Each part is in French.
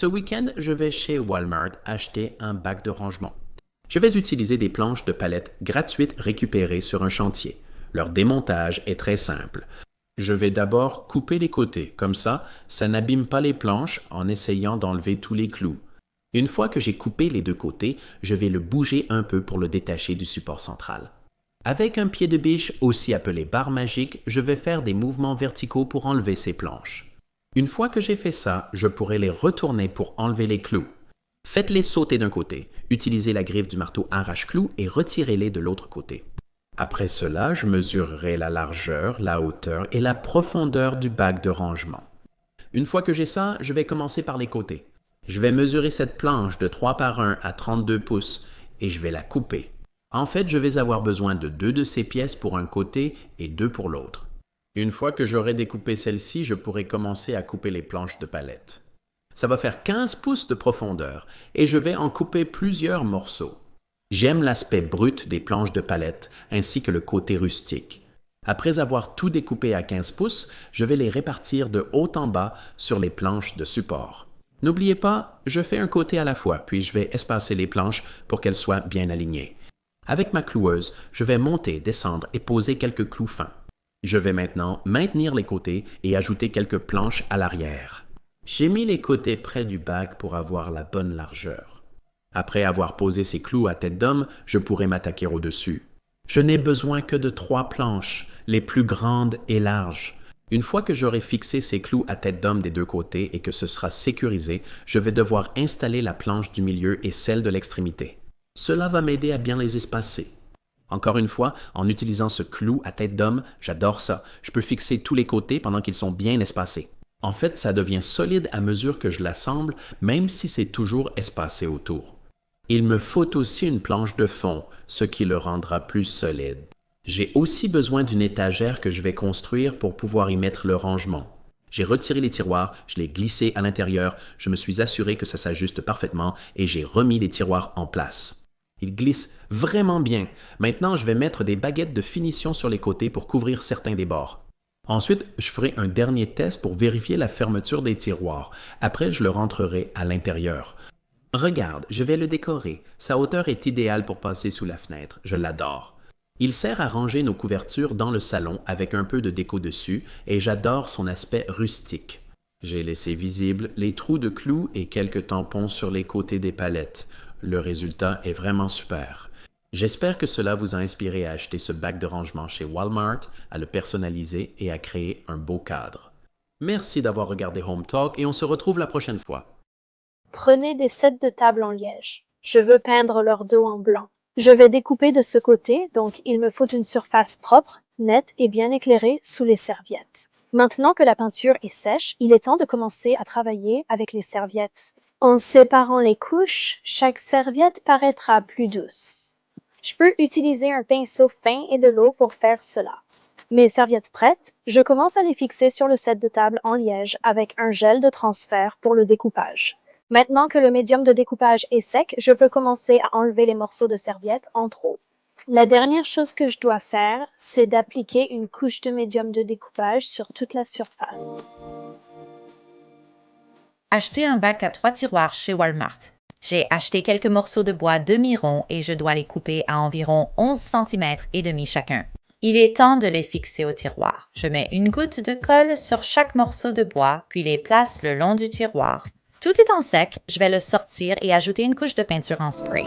Ce week-end, je vais chez Walmart acheter un bac de rangement. Je vais utiliser des planches de palette gratuites récupérées sur un chantier. Leur démontage est très simple. Je vais d'abord couper les côtés, comme ça n'abîme pas les planches en essayant d'enlever tous les clous. Une fois que j'ai coupé les deux côtés, je vais le bouger un peu pour le détacher du support central. Avec un pied de biche, aussi appelé barre magique, je vais faire des mouvements verticaux pour enlever ces planches. Une fois que j'ai fait ça, je pourrai les retourner pour enlever les clous. Faites-les sauter d'un côté, utilisez la griffe du marteau arrache-clous et retirez-les de l'autre côté. Après cela, je mesurerai la largeur, la hauteur et la profondeur du bac de rangement. Une fois que j'ai ça, je vais commencer par les côtés. Je vais mesurer cette planche de 3 par 1 à 32 pouces et je vais la couper. En fait, je vais avoir besoin de 2 de ces pièces pour un côté et 2 pour l'autre. Une fois que j'aurai découpé celle-ci, je pourrai commencer à couper les planches de palette. Ça va faire 15 pouces de profondeur et je vais en couper plusieurs morceaux. J'aime l'aspect brut des planches de palette ainsi que le côté rustique. Après avoir tout découpé à 15 pouces, je vais les répartir de haut en bas sur les planches de support. N'oubliez pas, je fais un côté à la fois, puis je vais espacer les planches pour qu'elles soient bien alignées. Avec ma cloueuse, je vais monter, descendre et poser quelques clous fins. Je vais maintenant maintenir les côtés et ajouter quelques planches à l'arrière. J'ai mis les côtés près du bac pour avoir la bonne largeur. Après avoir posé ces clous à tête d'homme, je pourrai m'attaquer au-dessus. Je n'ai besoin que de 3 planches, les plus grandes et larges. Une fois que j'aurai fixé ces clous à tête d'homme des deux côtés et que ce sera sécurisé, je vais devoir installer la planche du milieu et celle de l'extrémité. Cela va m'aider à bien les espacer. Encore une fois, en utilisant ce clou à tête d'homme, j'adore ça. Je peux fixer tous les côtés pendant qu'ils sont bien espacés. En fait, ça devient solide à mesure que je l'assemble, même si c'est toujours espacé autour. Il me faut aussi une planche de fond, ce qui le rendra plus solide. J'ai aussi besoin d'une étagère que je vais construire pour pouvoir y mettre le rangement. J'ai retiré les tiroirs, je l'ai glissé à l'intérieur, je me suis assuré que ça s'ajuste parfaitement et j'ai remis les tiroirs en place. Il glisse vraiment bien. Maintenant, je vais mettre des baguettes de finition sur les côtés pour couvrir certains des bords. Ensuite, je ferai un dernier test pour vérifier la fermeture des tiroirs. Après, je le rentrerai à l'intérieur. Regarde, je vais le décorer. Sa hauteur est idéale pour passer sous la fenêtre. Je l'adore. Il sert à ranger nos couvertures dans le salon avec un peu de déco dessus et j'adore son aspect rustique. J'ai laissé visibles les trous de clous et quelques tampons sur les côtés des palettes. Le résultat est vraiment super. J'espère que cela vous a inspiré à acheter ce bac de rangement chez Walmart, à le personnaliser et à créer un beau cadre. Merci d'avoir regardé Home Talk et on se retrouve la prochaine fois. Prenez des sets de table en liège. Je veux peindre leur dos en blanc. Je vais découper de ce côté, donc il me faut une surface propre, nette et bien éclairée sous les serviettes. Maintenant que la peinture est sèche, il est temps de commencer à travailler avec les serviettes. En séparant les couches, chaque serviette paraîtra plus douce. Je peux utiliser un pinceau fin et de l'eau pour faire cela. Mes serviettes prêtes, je commence à les fixer sur le set de table en liège avec un gel de transfert pour le découpage. Maintenant que le médium de découpage est sec, je peux commencer à enlever les morceaux de serviette en trop. La dernière chose que je dois faire, c'est d'appliquer une couche de médium de découpage sur toute la surface. Acheter un bac à 3 tiroirs chez Walmart. J'ai acheté quelques morceaux de bois demi-rond et je dois les couper à environ 11 cm et demi chacun. Il est temps de les fixer au tiroir. Je mets une goutte de colle sur chaque morceau de bois, puis les place le long du tiroir. Tout étant sec, je vais le sortir et ajouter une couche de peinture en spray.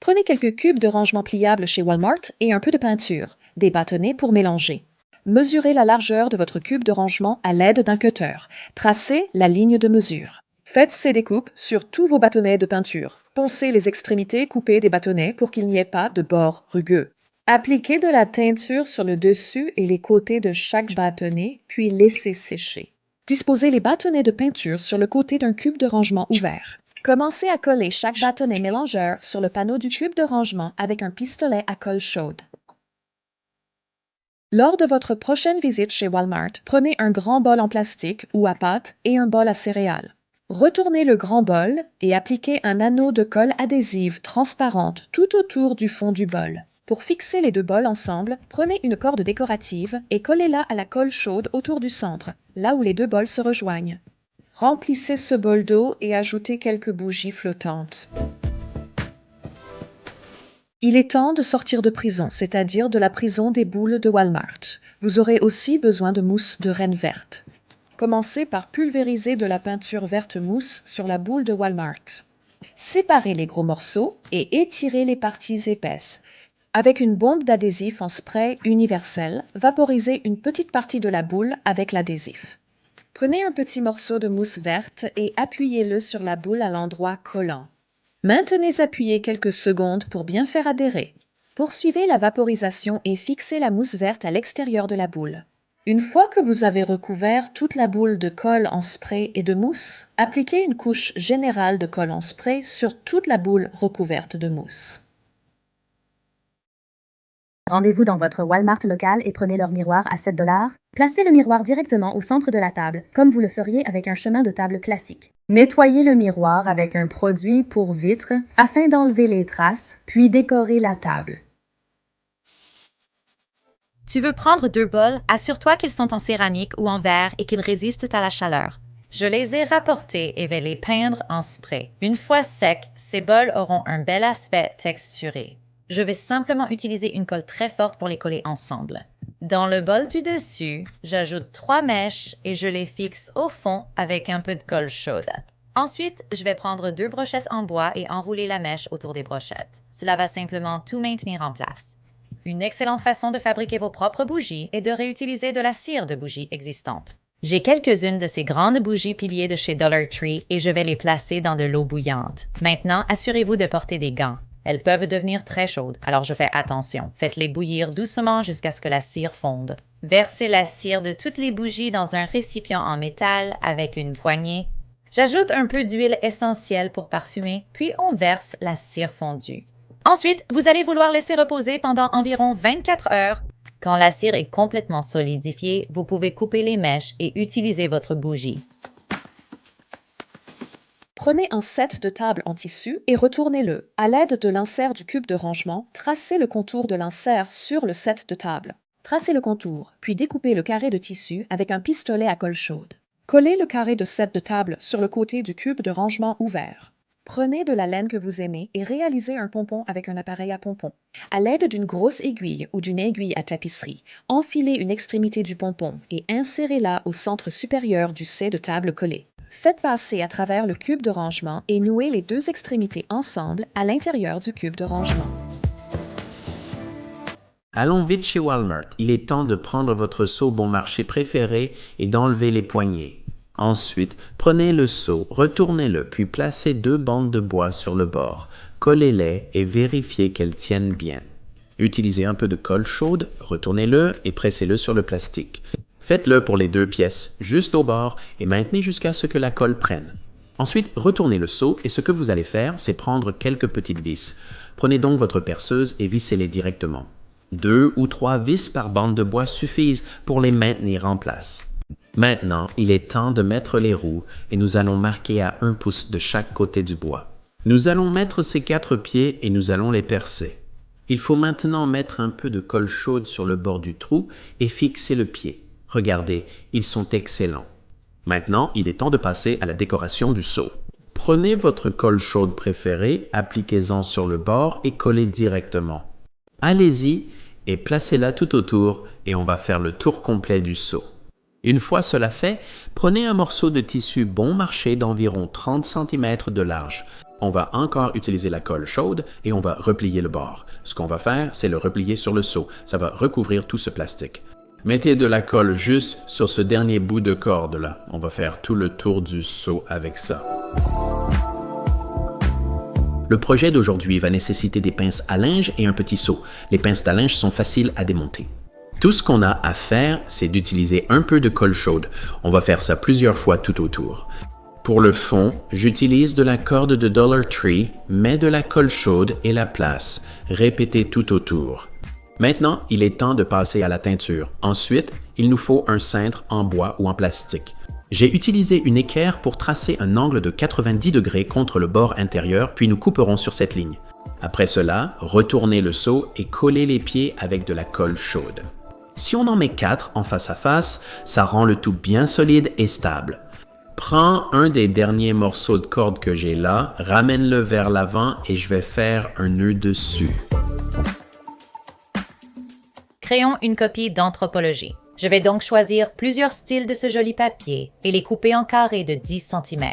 Prenez quelques cubes de rangement pliables chez Walmart et un peu de peinture, des bâtonnets pour mélanger. Mesurez la largeur de votre cube de rangement à l'aide d'un cutter. Tracez la ligne de mesure. Faites ces découpes sur tous vos bâtonnets de peinture. Poncez les extrémités coupées des bâtonnets pour qu'il n'y ait pas de bords rugueux. Appliquez de la teinture sur le dessus et les côtés de chaque bâtonnet, puis laissez sécher. Disposez les bâtonnets de peinture sur le côté d'un cube de rangement ouvert. Commencez à coller chaque bâtonnet mélangeur sur le panneau du cube de rangement avec un pistolet à colle chaude. Lors de votre prochaine visite chez Walmart, prenez un grand bol en plastique ou à pâte et un bol à céréales. Retournez le grand bol et appliquez un anneau de colle adhésive transparente tout autour du fond du bol. Pour fixer les deux bols ensemble, prenez une corde décorative et collez-la à la colle chaude autour du centre, là où les deux bols se rejoignent. Remplissez ce bol d'eau et ajoutez quelques bougies flottantes. Il est temps de sortir de prison, c'est-à-dire de la prison des boules de Walmart. Vous aurez aussi besoin de mousse de reine verte. Commencez par pulvériser de la peinture verte mousse sur la boule de Walmart. Séparez les gros morceaux et étirez les parties épaisses. Avec une bombe d'adhésif en spray universel, vaporisez une petite partie de la boule avec l'adhésif. Prenez un petit morceau de mousse verte et appuyez-le sur la boule à l'endroit collant. Maintenez appuyé quelques secondes pour bien faire adhérer. Poursuivez la vaporisation et fixez la mousse verte à l'extérieur de la boule. Une fois que vous avez recouvert toute la boule de colle en spray et de mousse, appliquez une couche générale de colle en spray sur toute la boule recouverte de mousse. Rendez-vous dans votre Walmart local et prenez leur miroir à 7 $. Placez le miroir directement au centre de la table, comme vous le feriez avec un chemin de table classique. Nettoyez le miroir avec un produit pour vitres afin d'enlever les traces, puis décorez la table. Tu veux prendre 2 bols? Assure-toi qu'ils sont en céramique ou en verre et qu'ils résistent à la chaleur. Je les ai rapportés et vais les peindre en spray. Une fois secs, ces bols auront un bel aspect texturé. Je vais simplement utiliser une colle très forte pour les coller ensemble. Dans le bol du dessus, j'ajoute 3 mèches et je les fixe au fond avec un peu de colle chaude. Ensuite, je vais prendre 2 brochettes en bois et enrouler la mèche autour des brochettes. Cela va simplement tout maintenir en place. Une excellente façon de fabriquer vos propres bougies est de réutiliser de la cire de bougie existante. J'ai quelques-unes de ces grandes bougies piliers de chez Dollar Tree et je vais les placer dans de l'eau bouillante. Maintenant, assurez-vous de porter des gants. Elles peuvent devenir très chaudes, alors je fais attention. Faites-les bouillir doucement jusqu'à ce que la cire fonde. Versez la cire de toutes les bougies dans un récipient en métal avec une poignée. J'ajoute un peu d'huile essentielle pour parfumer, puis on verse la cire fondue. Ensuite, vous allez vouloir laisser reposer pendant environ 24 heures. Quand la cire est complètement solidifiée, vous pouvez couper les mèches et utiliser votre bougie. Prenez un set de table en tissu et retournez-le. À l'aide de l'insert du cube de rangement, tracez le contour de l'insert sur le set de table. Tracez le contour, puis découpez le carré de tissu avec un pistolet à colle chaude. Collez le carré de set de table sur le côté du cube de rangement ouvert. Prenez de la laine que vous aimez et réalisez un pompon avec un appareil à pompon. À l'aide d'une grosse aiguille ou d'une aiguille à tapisserie, enfilez une extrémité du pompon et insérez-la au centre supérieur du set de table collé. Faites passer à travers le cube de rangement et nouez les 2 extrémités ensemble à l'intérieur du cube de rangement. Allons vite chez Walmart. Il est temps de prendre votre seau bon marché préféré et d'enlever les poignées. Ensuite, prenez le seau, retournez-le, puis placez 2 bandes de bois sur le bord. Collez-les et vérifiez qu'elles tiennent bien. Utilisez un peu de colle chaude, retournez-le et pressez-le sur le plastique. Faites-le pour les 2 pièces, juste au bord, et maintenez jusqu'à ce que la colle prenne. Ensuite, retournez le seau et ce que vous allez faire, c'est prendre quelques petites vis. Prenez donc votre perceuse et vissez-les directement. 2 ou 3 vis par bande de bois suffisent pour les maintenir en place. Maintenant, il est temps de mettre les roues et nous allons marquer à 1 pouce de chaque côté du bois. Nous allons mettre ces 4 pieds et nous allons les percer. Il faut maintenant mettre un peu de colle chaude sur le bord du trou et fixer le pied. Regardez, ils sont excellents. Maintenant, il est temps de passer à la décoration du seau. Prenez votre colle chaude préférée, appliquez-en sur le bord et collez directement. Allez-y et placez-la tout autour et on va faire le tour complet du seau. Une fois cela fait, prenez un morceau de tissu bon marché d'environ 30 cm de large. On va encore utiliser la colle chaude et on va replier le bord. Ce qu'on va faire, c'est le replier sur le seau. Ça va recouvrir tout ce plastique. Mettez de la colle juste sur ce dernier bout de corde là. On va faire tout le tour du seau avec ça. Le projet d'aujourd'hui va nécessiter des pinces à linge et un petit seau. Les pinces à linge sont faciles à démonter. Tout ce qu'on a à faire, c'est d'utiliser un peu de colle chaude. On va faire ça plusieurs fois tout autour. Pour le fond, j'utilise de la corde de Dollar Tree, mets de la colle chaude et la place. Répétez tout autour. Maintenant, il est temps de passer à la teinture. Ensuite, il nous faut un cintre en bois ou en plastique. J'ai utilisé une équerre pour tracer un angle de 90 degrés contre le bord intérieur, puis nous couperons sur cette ligne. Après cela, retournez le seau et collez les pieds avec de la colle chaude. Si on en met 4 en face à face, ça rend le tout bien solide et stable. Prends un des derniers morceaux de corde que j'ai là, ramène-le vers l'avant et je vais faire un nœud dessus. Créons une copie d'anthropologie. Je vais donc choisir plusieurs styles de ce joli papier et les couper en carrés de 10 cm.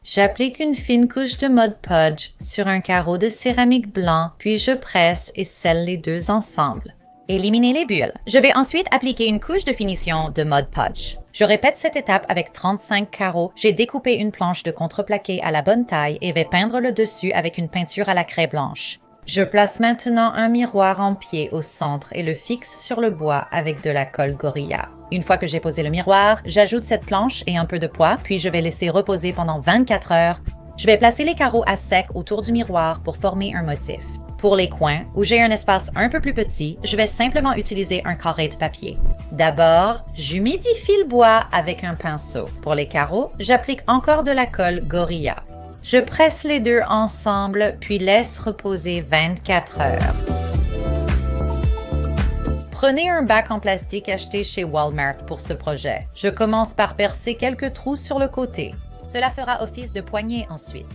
J'applique une fine couche de Mod Podge sur un carreau de céramique blanc, puis je presse et scelle les deux ensemble. Éliminer les bulles. Je vais ensuite appliquer une couche de finition de Mod Podge. Je répète cette étape avec 35 carreaux. J'ai découpé une planche de contreplaqué à la bonne taille et vais peindre le dessus avec une peinture à la craie blanche. Je place maintenant un miroir en pied au centre et le fixe sur le bois avec de la colle Gorilla. Une fois que j'ai posé le miroir, j'ajoute cette planche et un peu de poids, puis je vais laisser reposer pendant 24 heures. Je vais placer les carreaux à sec autour du miroir pour former un motif. Pour les coins, où j'ai un espace un peu plus petit, je vais simplement utiliser un carré de papier. D'abord, j'humidifie le bois avec un pinceau. Pour les carreaux, j'applique encore de la colle Gorilla. Je presse les deux ensemble, puis laisse reposer 24 heures. Prenez un bac en plastique acheté chez Walmart pour ce projet. Je commence par percer quelques trous sur le côté. Cela fera office de poignée ensuite.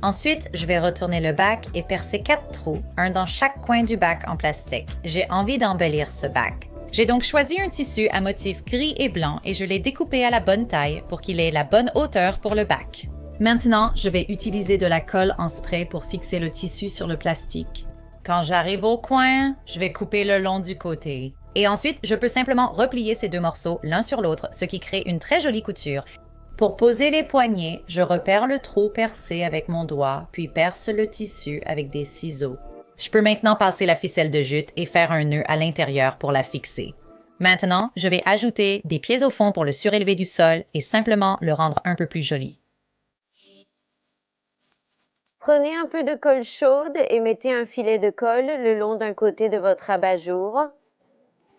Ensuite, je vais retourner le bac et percer 4 trous, un dans chaque coin du bac en plastique. J'ai envie d'embellir ce bac. J'ai donc choisi un tissu à motif gris et blanc et je l'ai découpé à la bonne taille pour qu'il ait la bonne hauteur pour le bac. Maintenant, je vais utiliser de la colle en spray pour fixer le tissu sur le plastique. Quand j'arrive au coin, je vais couper le long du côté. Et ensuite, je peux simplement replier ces deux morceaux l'un sur l'autre, ce qui crée une très jolie couture. Pour poser les poignets, je repère le trou percé avec mon doigt, puis perce le tissu avec des ciseaux. Je peux maintenant passer la ficelle de jute et faire un nœud à l'intérieur pour la fixer. Maintenant, je vais ajouter des pieds au fond pour le surélever du sol et simplement le rendre un peu plus joli. Prenez un peu de colle chaude et mettez un filet de colle le long d'un côté de votre abat-jour.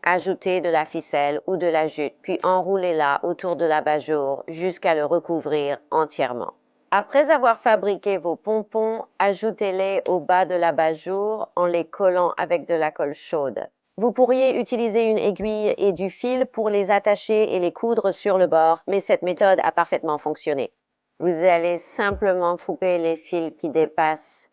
Ajoutez de la ficelle ou de la jute, puis enroulez-la autour de l'abat-jour jusqu'à le recouvrir entièrement. Après avoir fabriqué vos pompons, ajoutez-les au bas de l'abat-jour en les collant avec de la colle chaude. Vous pourriez utiliser une aiguille et du fil pour les attacher et les coudre sur le bord, mais cette méthode a parfaitement fonctionné. Vous allez simplement couper les fils qui dépassent